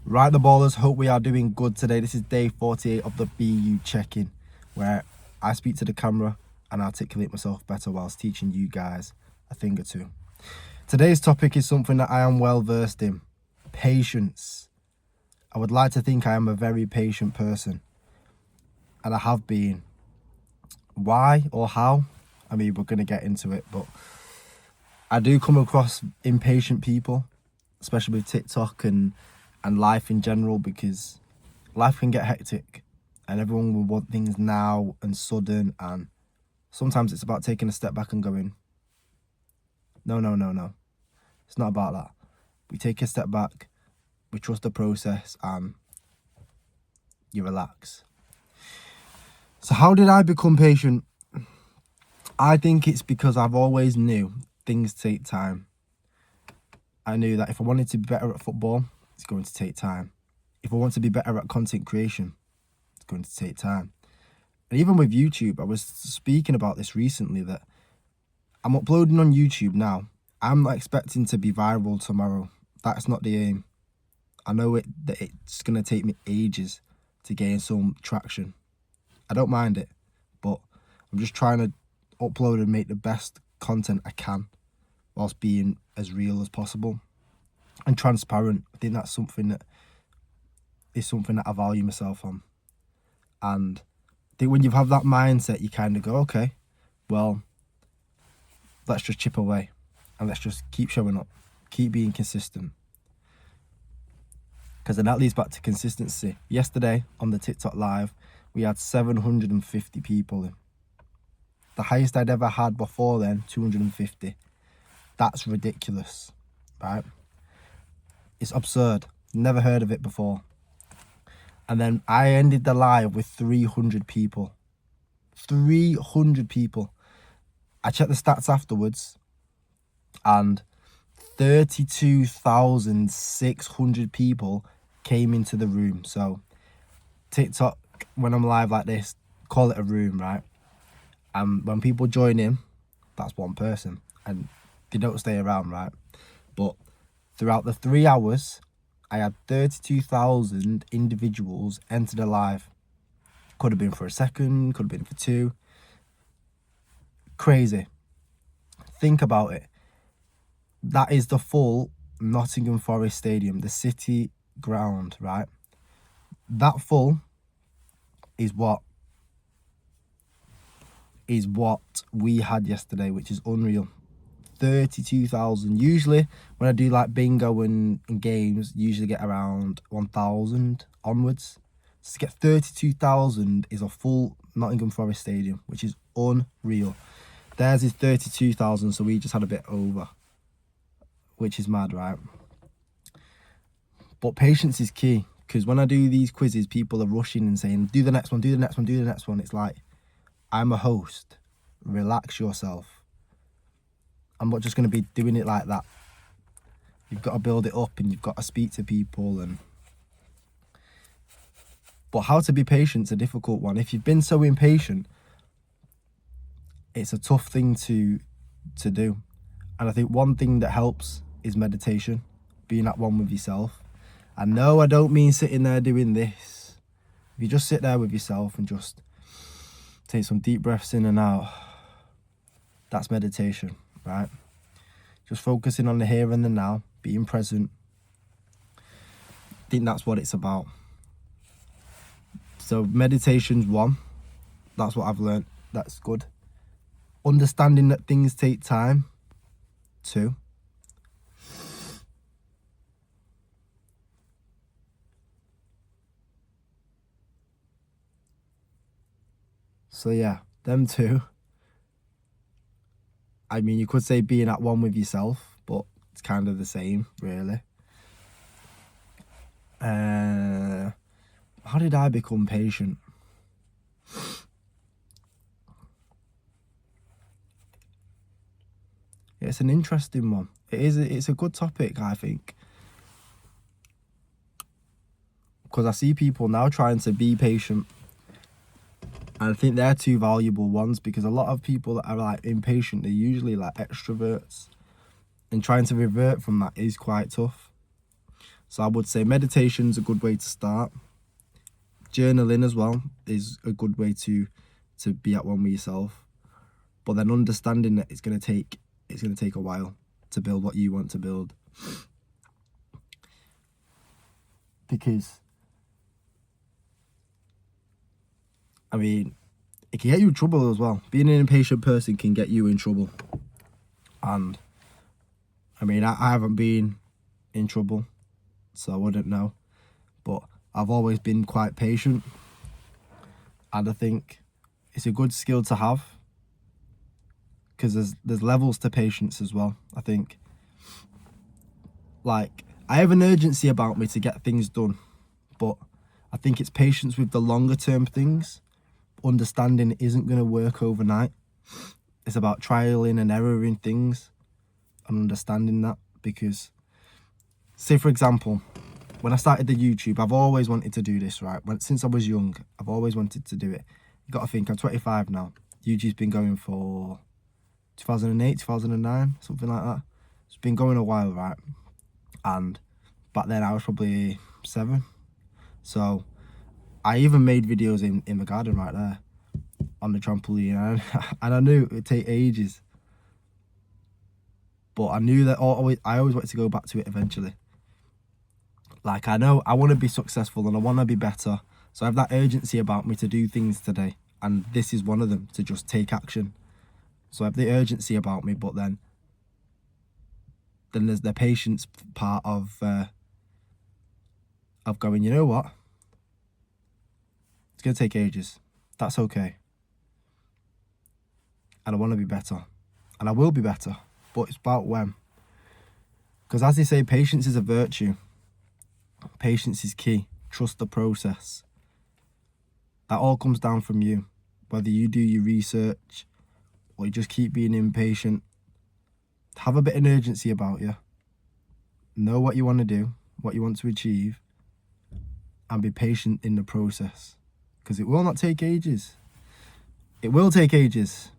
Right, the ballers, hope we are doing good today. This is day 48 of the BU check-in, where I speak to the camera and articulate myself better whilst teaching you guys a thing or two. Today's topic is something that I am well versed in: patience. I would like to think I am a very patient person, and I have been. Why or how? I mean, we're going to get into it, but I do come across impatient people, especially with TikTok and life in general, because life can get hectic and everyone will want things now and sudden, and sometimes it's about taking a step back and going, no, it's not about that. We take a step back, we trust the process, and you relax. So how did I become patient? I think it's because I've always knew things take time. I knew that if I wanted to be better at football, it's going to take time. If I want to be better at content creation, it's going to take time. And even with YouTube, I was speaking about this recently, that I'm uploading on YouTube now. I'm not expecting to be viral tomorrow. That's not the aim. I know that it's going to take me ages to gain some traction. I don't mind it, but I'm just trying to upload and make the best content I can whilst being as real as possible and transparent. I think that's something that I value myself on. And I think when you have that mindset, you kind of go, okay, well, let's just chip away and let's just keep showing up, keep being consistent. Because then that leads back to consistency. Yesterday on the TikTok live, we had 750 people in. The highest I'd ever had before then, 250. That's ridiculous, right? It's absurd. Never heard of it before. And then I ended the live with 300 people. 300 people. I checked the stats afterwards, and 32,600 people came into the room. So TikTok, when I'm live like this, call it a room, right? And when people join in, that's one person, and they don't stay around, right? But throughout the 3 hours, I had 32,000 individuals enter the live. Could have been for a second, could have been for two. Crazy. Think about it. That is the full Nottingham Forest Stadium, the City ground, right? That full is what we had yesterday, which is unreal. 32,000. Usually when I do like bingo and games, usually get around 1,000 onwards. So to get 32,000 is a full Nottingham Forest Stadium, which is unreal. Theirs is 32,000, so we just had a bit over, which is mad, right? But patience is key, because when I do these quizzes, people are rushing and saying, do the next one, do the next one, do the next one. It's like, I'm a host. Relax yourself. I'm not just going to be doing it like that. You've got to build it up, and you've got to speak to people. But how to be patient is a difficult one. If you've been so impatient, it's a tough thing to do. And I think one thing that helps is meditation, being at one with yourself. And no, I don't mean sitting there doing this. If you just sit there with yourself and just take some deep breaths in and out, that's meditation, right? Just focusing on the here and the now, being present. I think that's what it's about. So meditation's one. That's what I've learned. That's good. Understanding that things take time. 2. So yeah, them 2. I mean, you could say being at one with yourself, but it's kind of the same, really. How did I become patient? It's an interesting one. It's a good topic, I think. Because I see people now trying to be patient. And I think they're two valuable ones, because a lot of people that are like impatient, they're usually like extroverts. And trying to revert from that is quite tough. So I would say meditation's a good way to start. Journaling as well is a good way to be at one with yourself. But then understanding that it's gonna take a while to build what you want to build. Because I mean, it can get you in trouble as well. Being an impatient person can get you in trouble. And I mean, I haven't been in trouble, so I wouldn't know. But I've always been quite patient. And I think it's a good skill to have. Because there's levels to patience as well, I think. Like, I have an urgency about me to get things done. But I think it's patience with the longer term things. Understanding it isn't going to work overnight. It's about trialing and erroring things and understanding that. Because, say for example, when I started the YouTube, I've always wanted to do this, right? Since I was young, I've always wanted to do it. You got to think, I'm 25 now. YouTube's been going for 2008, 2009, something like that. It's been going a while, right? And back then I was probably 7. So I even made videos in the garden right there on the trampoline, and I knew it would take ages. But I knew that I always wanted to go back to it eventually. Like, I know I want to be successful and I want to be better. So I have that urgency about me to do things today. And this is one of them, to just take action. So I have the urgency about me, but then there's the patience part of going, you know what? It's going to take ages. That's okay. And I want to be better. And I will be better. But it's about when. Because as they say, patience is a virtue. Patience is key. Trust the process. That all comes down from you. Whether you do your research or you just keep being impatient. Have a bit of urgency about you. Know what you want to do, what you want to achieve, and be patient in the process. Because it will not take ages. It will take ages.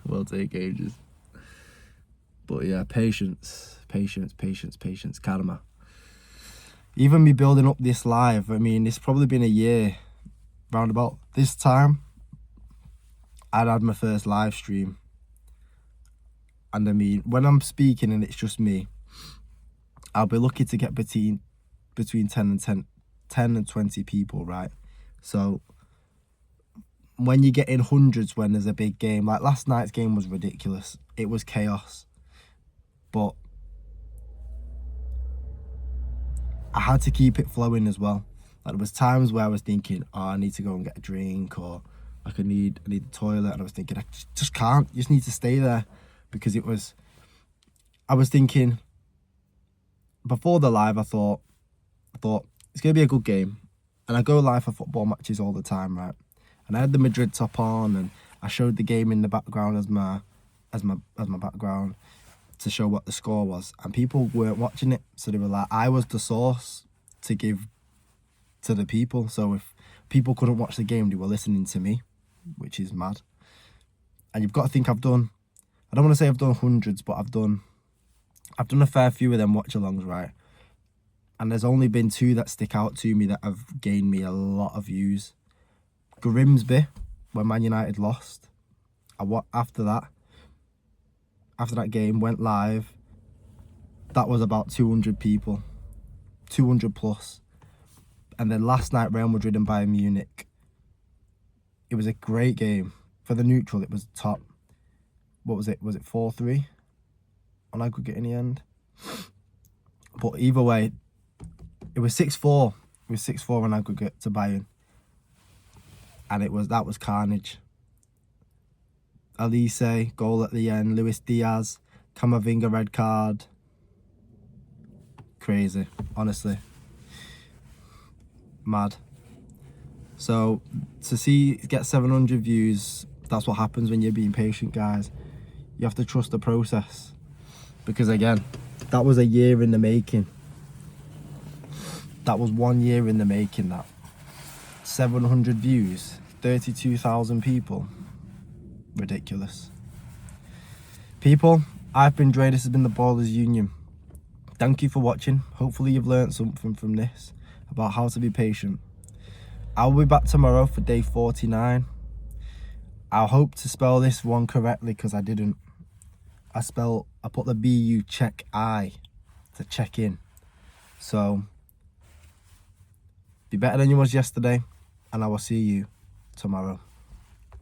Will take ages. But yeah, patience, karma. Even me building up this live, I mean, it's probably been a year, round about this time, I'd had my first live stream. And I mean, when I'm speaking and it's just me, I'll be lucky to get between 10 and 20 people, right? So when you get in hundreds when there's a big game, like last night's game was ridiculous. It was chaos. But I had to keep it flowing as well. Like, there was times where I was thinking, oh, I need to go and get a drink, or I need the toilet, and I was thinking, I just can't. You just need to stay there. Because I was thinking, before the live, I thought it's gonna be a good game. And I go live for football matches all the time, right? And I had the Madrid top on, and I showed the game in the background as my background to show what the score was. And people weren't watching it, so they were like, I was the source to give to the people. So if people couldn't watch the game, they were listening to me, which is mad. And you've got to think, I don't want to say I've done hundreds, but I've done a fair few of them watch-alongs, right? And there's only been 2 that stick out to me that have gained me a lot of views. Grimsby, when Man United lost. After that game, went live. That was about 200 people. 200 plus. And then last night, Real Madrid and Bayern Munich. It was a great game. For the neutral, it was top. What was it? Was it 4-3 on aggregate in the end? But either way, it was 6-4. It was 6-4 on aggregate to Bayern. And that was carnage. Elise, goal at the end. Luis Diaz, Camavinga, red card. Crazy, honestly. Mad. So, to get 700 views, that's what happens when you're being patient, guys. You have to trust the process. Because again, that was a year in the making. That was 1 year in the making, that. 700 views, 32,000 people. Ridiculous. People, I've been Dre, this has been the Ballers Union. thank you for watching. Hopefully you've learned something from this about how to be patient. I'll be back tomorrow for day 49. I hope to spell this one correctly because I didn't. I put the BU check I to check in. So be better than you was yesterday, and I will see you tomorrow.